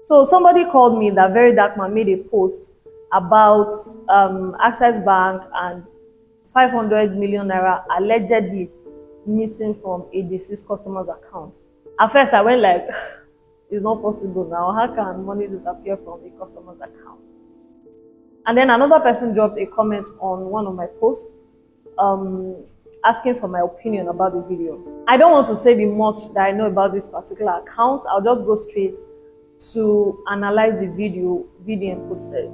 So somebody called me, that very dark man made a post about Access Bank and 500 million naira allegedly missing from a deceased customer's account. At first, I went like, it's not possible now. How can money disappear from a customer's account? And then another person dropped a comment on one of my posts, asking for my opinion about the video. I don't want to say the much that I know about this particular account. I'll just go straight to analyze the video VDM posted.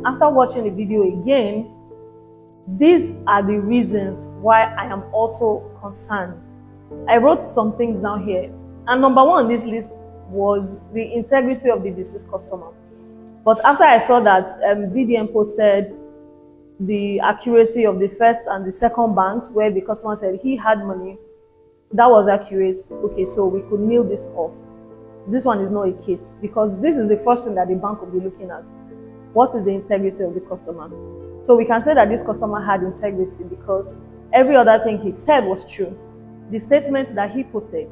After watching the video again, these are the reasons why I am also concerned. I wrote some things down here, and number one on this list was the integrity of the deceased customer. But after I saw that VDM posted the accuracy of the first and the second banks where the customer said he had money, that was accurate. Okay, so we could nail this off. This one is not a case, because this is the first thing that the bank will be looking at. What is the integrity of the customer? So we can say that this customer had integrity because every other thing he said was true. The statement that he posted,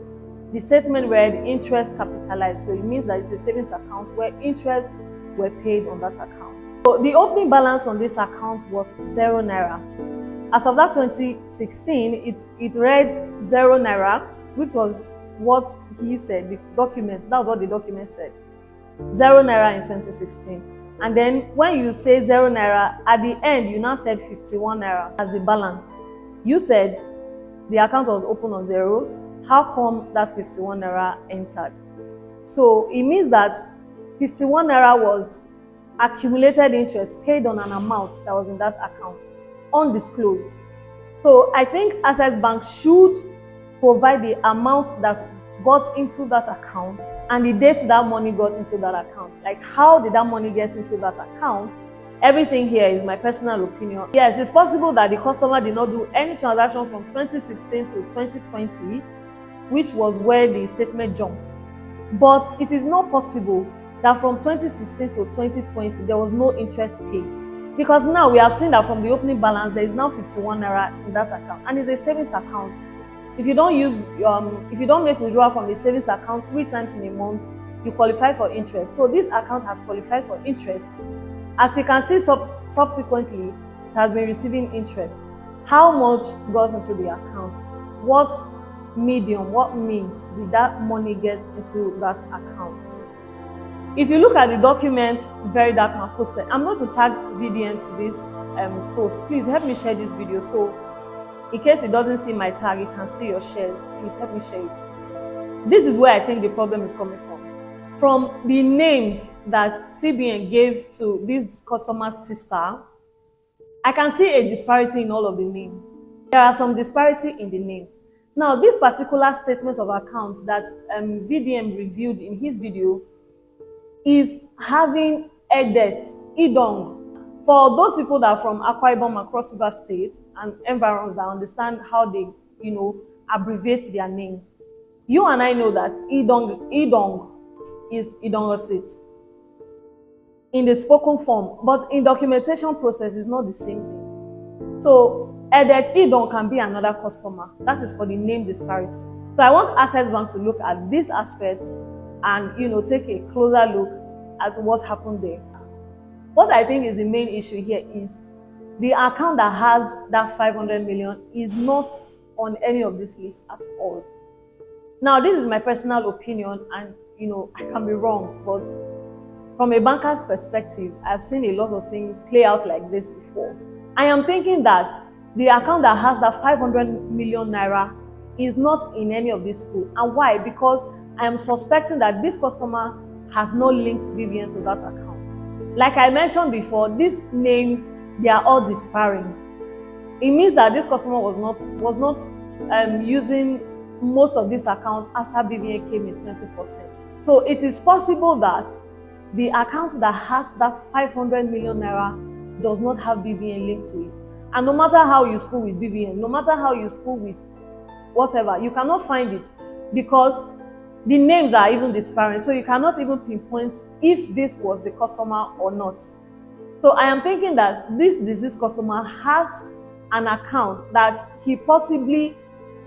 the statement read interest capitalized, so it means that it's a savings account where interest were paid on that account. So the opening balance on this account was 0 naira. As of that 2016, it read 0 naira, which was what he said, the document, that was what the document said. 0 naira in 2016. And then when you say 0 naira, at the end, you now said 51 naira as the balance. You said the account was open on 0. How come that 51 naira entered? So it means that 51 naira was accumulated interest paid on an amount that was in that account, undisclosed. So I think Access Bank should provide the amount that got into that account and the date that money got into that account. Like, how did that money get into that account? Everything here is my personal opinion. Yes, it's possible that the customer did not do any transaction from 2016 to 2020, which was where the statement jumped. But it is not possible that from 2016 to 2020, there was no interest paid. Because now we have seen that from the opening balance, there is now 51 naira in that account, and it's a savings account. If you don't make withdrawal from the savings account 3 times in a month, you qualify for interest. So this account has qualified for interest. As you can see, subsequently, it has been receiving interest. How much goes into the account? What medium, what means did that money get into that account? If you look at the document very dark man posted, I'm going to tag VDM to this post. Please help me share this video, so in case it doesn't see my tag, you can see your shares. Please help me share it. This is where I think the problem is coming from. From the names that CBN gave to this customer's sister, I can see a disparity in all of the names. There are some disparity in the names. Now, this particular statement of accounts that VDM reviewed in his video is having Edet, Idong. For those people that are from Akwa Ibom and Cross River States and environs that understand how they, abbreviate their names, you and I know that Idong is Idongosit in the spoken form, but in documentation process is not the same thing. So Edet Idong can be another customer. That is for the name disparity. So I want Access Bank to look at this aspect and take a closer look at what happened there. What I think is the main issue here is the account that has that 500 million is not on any of this list at all. Now, this is my personal opinion, and I can be wrong, but from a banker's perspective, I've seen a lot of things play out like this before. I am thinking that the account that has that 500 million naira is not in any of this school. And why? Because I am suspecting that this customer has not linked BVN to that account. Like I mentioned before, these names, they are all disparate. It means that this customer was not using most of these accounts after BVN came in 2014. So it is possible that the account that has that 500 million naira does not have BVN linked to it. And no matter how you school with BVN, no matter how you school with whatever, you cannot find it because the names are even disparate. So you cannot even pinpoint if this was the customer or not. So I am thinking that this deceased customer has an account that he possibly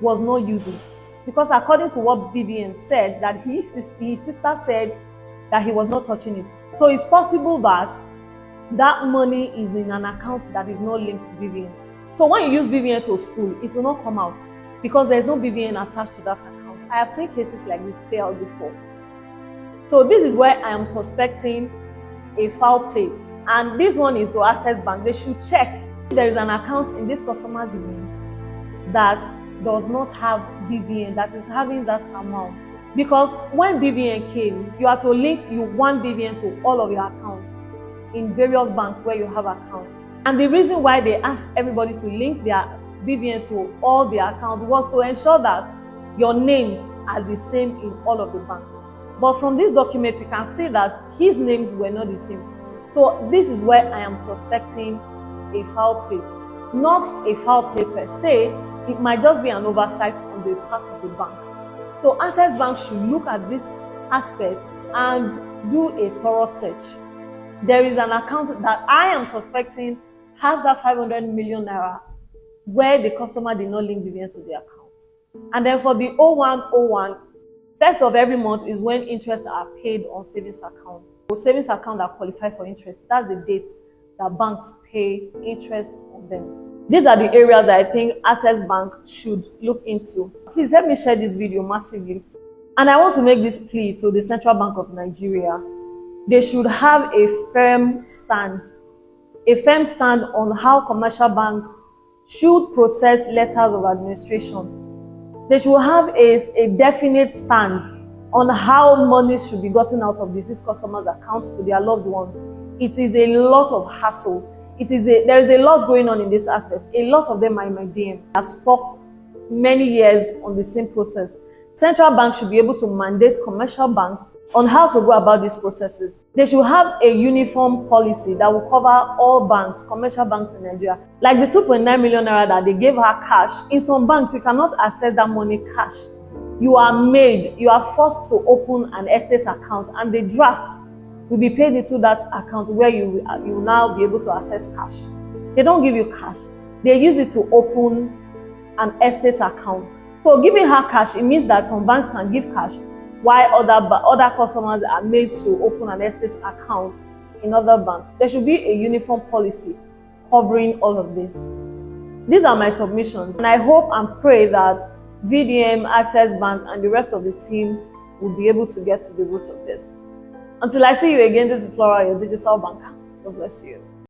was not using. Because according to what VDM said, that his sister said that he was not touching it. So it's possible that that money is in an account that is not linked to BVN. So when you use BVN to school, it will not come out because there's no BVN attached to that account. I have seen cases like this play out before. So this is where I am suspecting a foul play. And this one is to Access Bank. They should check if there is an account in this customer's name that does not have BVN, that is having that amount. Because when BVN came, you had to link one BVN to all of your accounts in various banks where you have accounts. And the reason why they asked everybody to link their BVN to all their accounts was to ensure that your names are the same in all of the banks. But from this document, you can see that his names were not the same. So this is where I am suspecting a foul play. Not a foul play per se, it might just be an oversight on the part of the bank. So Access Bank should look at this aspect and do a thorough search. There is an account that I am suspecting has that 500 million naira where the customer did not link BVN to the account. And then for the 0101, first of every month is when interests are paid on savings accounts. So savings account that qualify for interest, that's the date that banks pay interest on them. These are the areas that I think Access Bank should look into. Please help me share this video massively. And I want to make this plea to the Central Bank of Nigeria. They should have a firm stand on how commercial banks should process letters of administration. They should have a definite stand on how money should be gotten out of deceased customers' accounts to their loved ones. It is a lot of hassle. There is a lot going on in this aspect. A lot of them are in my DM. Have stuck many years on the same process. Central banks should be able to mandate commercial banks on how to go about these processes. They should have a uniform policy that will cover all banks, commercial banks in Nigeria. Like the 2.9 million naira that they gave her cash, in some banks you cannot access that money cash. You are forced to open an estate account, and the draft will be paid into that account where you will now be able to access cash. They don't give you cash. They use it to open an estate account. So giving her cash, it means that some banks can give cash while other customers are made to open an estate account in other banks. There should be a uniform policy covering all of this. These are my submissions, and I hope and pray that VDM, Access Bank, and the rest of the team will be able to get to the root of this. Until I see you again, this is Flora, your digital banker. God bless you.